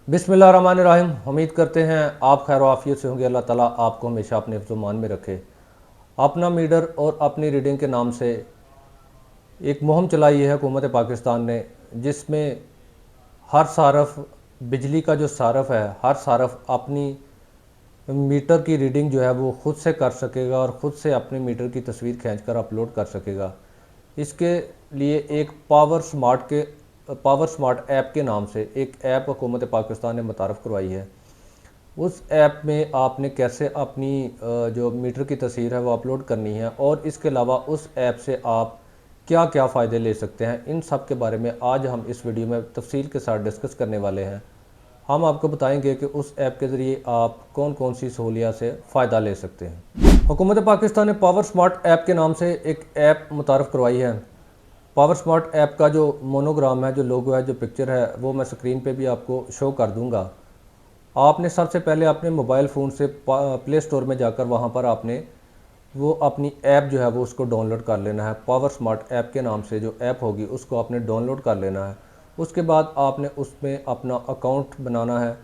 बिस्मिल्लाहिर्रहमानिर्रहीम। उम्मीद करते हैं आप खैर आफियत से होंगे। अल्लाह ताला आपको हमेशा अपने फ़मान में रखे। अपना मीटर और अपनी रीडिंग के नाम से एक मुहिम चलाई है हुकूमत पाकिस्तान ने, जिसमें हर सारफ बिजली का जो सारफ है, हर सारफ अपनी मीटर की रीडिंग जो है वो ख़ुद से कर सकेगा और ख़ुद से अपने मीटर की तस्वीर खींचकर अपलोड कर सकेगा। इसके लिए एक पावर स्मार्ट ऐप के नाम से एक ऐप हुकूमत पाकिस्तान ने मुतारफ़ करवाई है। उस ऐप में आपने कैसे अपनी जो मीटर की तस्वीर है वो अपलोड करनी है और इसके अलावा उस ऐप से आप क्या क्या फ़ायदे ले सकते हैं, इन सब के बारे में आज हम इस वीडियो में तफसील के साथ डिस्कस करने वाले हैं। हम आपको बताएंगे कि उस ऐप के ज़रिए आप कौन कौन सी सहूलियत से फ़ायदा ले सकते हैं। हुकूमत पाकिस्तान ने पावर स्मार्ट ऐप के नाम से एक ऐप मुतारफ़ करवाई है। पावर स्मार्ट ऐप का जो मोनोग्राम है, जो लोगो है, जो पिक्चर है, वो मैं स्क्रीन पे भी आपको शो कर दूंगा। आपने सबसे पहले अपने मोबाइल फ़ोन से प्ले स्टोर में जाकर वहाँ पर आपने वो अपनी ऐप जो है वो उसको डाउनलोड कर लेना है। पावर स्मार्ट ऐप के नाम से जो ऐप होगी उसको आपने डाउनलोड कर लेना है। उसके बाद आपने उसमें अपना अकाउंट बनाना है।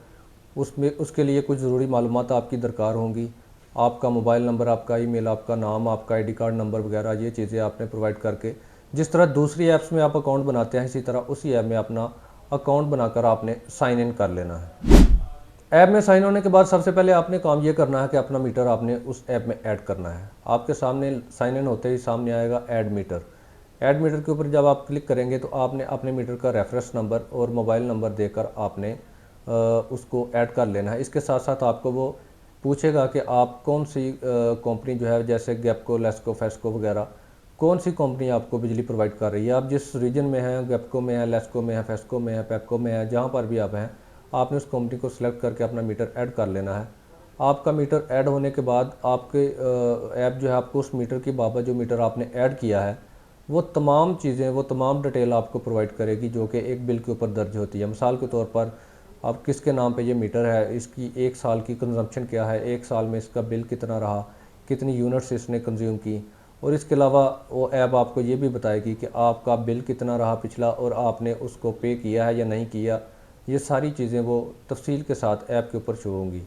उसमें उसके लिए कुछ ज़रूरी मालूमात आपकी दरकार होंगी। आपका मोबाइल नंबर, आपका ईमेल, आपका नाम, आपका आईडी कार्ड नंबर वगैरह, ये चीज़ें आपने प्रोवाइड करके, जिस तरह दूसरी ऐप्स में आप अकाउंट बनाते हैं, इसी तरह उसी ऐप में अपना अकाउंट बनाकर आपने साइन इन कर लेना है। ऐप में साइन होने के बाद सबसे पहले आपने काम ये करना है कि अपना मीटर आपने उस ऐप में ऐड करना है। आपके सामने साइन इन होते ही सामने आएगा ऐड मीटर। ऐड मीटर के ऊपर जब आप क्लिक करेंगे तो आपने अपने मीटर का रेफरेंस नंबर और मोबाइल नंबर देकर आपने उसको ऐड कर लेना है। इसके साथ साथ आपको वो पूछेगा कि आप कौन सी कंपनी जो है, जैसे गैपको, लेस्को, फेस्को वगैरह, कौन सी कंपनी आपको बिजली प्रोवाइड कर रही है। आप जिस रीजन में हैं, गैपको में है, लेस्को में है, फेस्को में है, पेपको में है, जहाँ पर भी आप हैं, आपने उस कंपनी को सिलेक्ट करके अपना मीटर ऐड कर लेना है। आपका मीटर ऐड होने के बाद आपके ऐप जो है आपको उस मीटर की बाबत, जो मीटर आपने ऐड किया है, वो तमाम चीज़ें, वो तमाम डिटेल आपको प्रोवाइड करेगी जो कि एक बिल के ऊपर दर्ज होती है। मिसाल के तौर पर अब किसके नाम पे ये मीटर है, इसकी एक साल की कंजम्पशन क्या है, एक साल में इसका बिल कितना रहा, कितनी यूनिट्स इसने कंज्यूम की, और इसके अलावा वो ऐप आपको ये भी बताएगी कि आपका बिल कितना रहा पिछला और आपने उसको पे किया है या नहीं किया। ये सारी चीज़ें वो तफसील के साथ ऐप के ऊपर शो होंगी।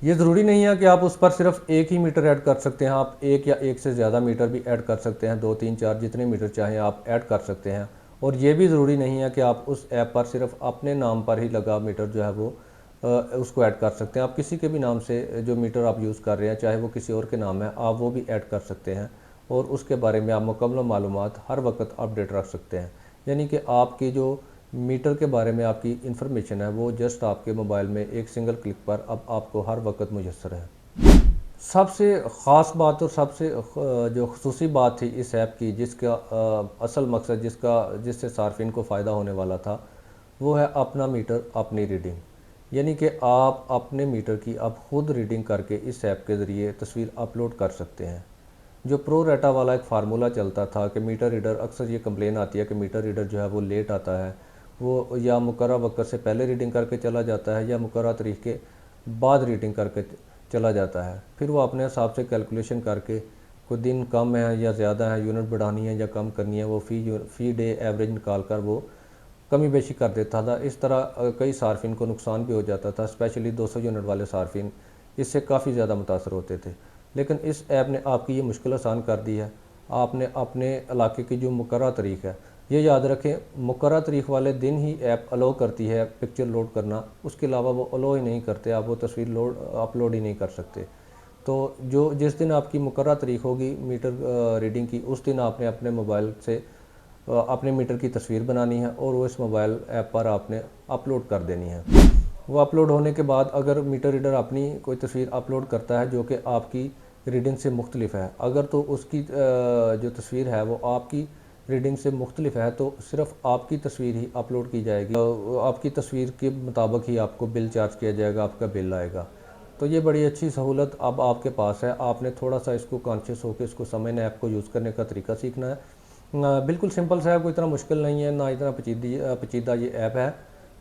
ये ज़रूरी नहीं है कि आप उस पर सिर्फ एक ही मीटर ऐड कर सकते हैं। आप एक या एक से ज़्यादा मीटर भी ऐड कर सकते हैं, 2, 3, 4 जितने मीटर चाहें आप ऐड कर सकते हैं। और ये भी ज़रूरी नहीं है कि आप उस ऐप पर सिर्फ अपने नाम पर ही लगा मीटर जो है वो उसको ऐड कर सकते हैं। आप किसी के भी नाम से जो मीटर आप यूज़ कर रहे हैं, चाहे वो किसी और के नाम है, आप वो भी ऐड कर सकते हैं और उसके बारे में आप मुकम्मल मालूमात हर वक्त अपडेट रख सकते हैं। यानी कि आपकी जो मीटर के बारे में आपकी इन्फॉर्मेशन है वो जस्ट आपके मोबाइल में एक सिंगल क्लिक पर अब आपको हर वक्त मुयस्सर है। सबसे ख़ास बात और सबसे जो खसूसी बात थी इस ऐप की, जिसका असल मकसद, जिससे सार्फिन को फ़ायदा होने वाला था, वो है अपना मीटर अपनी रीडिंग। यानी कि आप अपने मीटर की अब ख़ुद रीडिंग करके इस ऐप के ज़रिए तस्वीर अपलोड कर सकते हैं। जो प्रो रेटा वाला एक फार्मूला चलता था कि मीटर रीडर, अक्सर ये कंप्लेन आती है कि मीटर रीडर जो है वो लेट आता है, वो या मुकर्रर वक्त से पहले रीडिंग करके चला जाता है या मुकर्रर तारीख के बाद रीडिंग करके चला जाता है। फिर वो अपने हिसाब से कैलकुलेशन करके कोई दिन कम है या ज़्यादा है, यूनिट बढ़ानी है या कम करनी है, वो फ़ी डे एवरेज निकाल कर वो कमी बेशी कर देता था। इस तरह कई सार्फिन को नुकसान भी हो जाता था, स्पेशली 200 यूनिट वाले सार्फिन इससे काफ़ी ज़्यादा मुतासर होते थे। लेकिन इस ऐप ने आपकी ये मुश्किल आसान कर दी है। आपने अपने इलाके की जो मुकर्रर तारीख है, ये याद रखें, मुकर्रर तारीख वाले दिन ही ऐप अलो करती है पिक्चर लोड करना, उसके अलावा वो अलो ही नहीं करते, आप वो तस्वीर अपलोड ही नहीं कर सकते। तो जो जिस दिन आपकी मुकर्रर तारीख होगी मीटर रीडिंग की, उस दिन आपने अपने मोबाइल से अपने मीटर की तस्वीर बनानी है और वो इस मोबाइल ऐप पर आपने अपलोड कर देनी है। वो अपलोड होने के बाद अगर मीटर रीडर अपनी कोई तस्वीर अपलोड करता है जो कि आपकी रीडिंग से मुख्तलिफ है, अगर तो उसकी जो तस्वीर है वो आपकी रीडिंग से मुख्तलिफ है, तो सिर्फ आपकी तस्वीर ही अपलोड की जाएगी। आपकी तस्वीर के मुताबिक ही आपको बिल चार्ज किया जाएगा, आपका बिल आएगा। तो ये बड़ी अच्छी सहूलत अब आपके पास है। आपने थोड़ा सा इसको कॉन्शियस होकर इसको समझना है, ऐप को यूज़ करने का तरीका सीखना है। बिल्कुल सिंपल सा है, कोई इतना मुश्किल नहीं है, ना इतना पेचीदा ये ऐप है।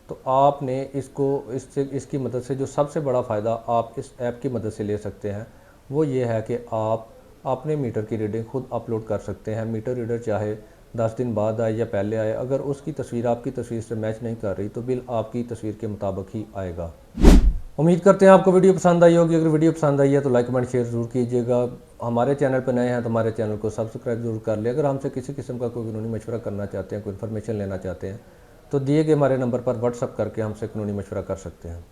तो आपने इसकी मदद से जो सबसे बड़ा फ़ायदा आप इस ऐप की मदद से ले सकते हैं वो ये है कि आप अपने मीटर की रीडिंग खुद अपलोड कर सकते हैं। मीटर रीडर चाहे 10 दिन बाद आए या पहले आए, अगर उसकी तस्वीर आपकी तस्वीर से मैच नहीं कर रही तो बिल आपकी तस्वीर के मुताबिक ही आएगा। उम्मीद करते हैं आपको वीडियो पसंद आई होगी। अगर वीडियो पसंद आई है तो लाइक कमेंट शेयर ज़रूर कीजिएगा। हमारे चैनल पर नए हैं तो हमारे चैनल को सब्सक्राइब जरूर कर लें। अगर हमसे किसी किस्म का कोई कानूनी मशवरा करना चाहते हैं, कोई इन्फॉर्मेशन लेना चाहते हैं तो दिए गए हमारे नंबर पर व्हाट्सअप करके हमसे कानूनी मशवरा कर सकते हैं।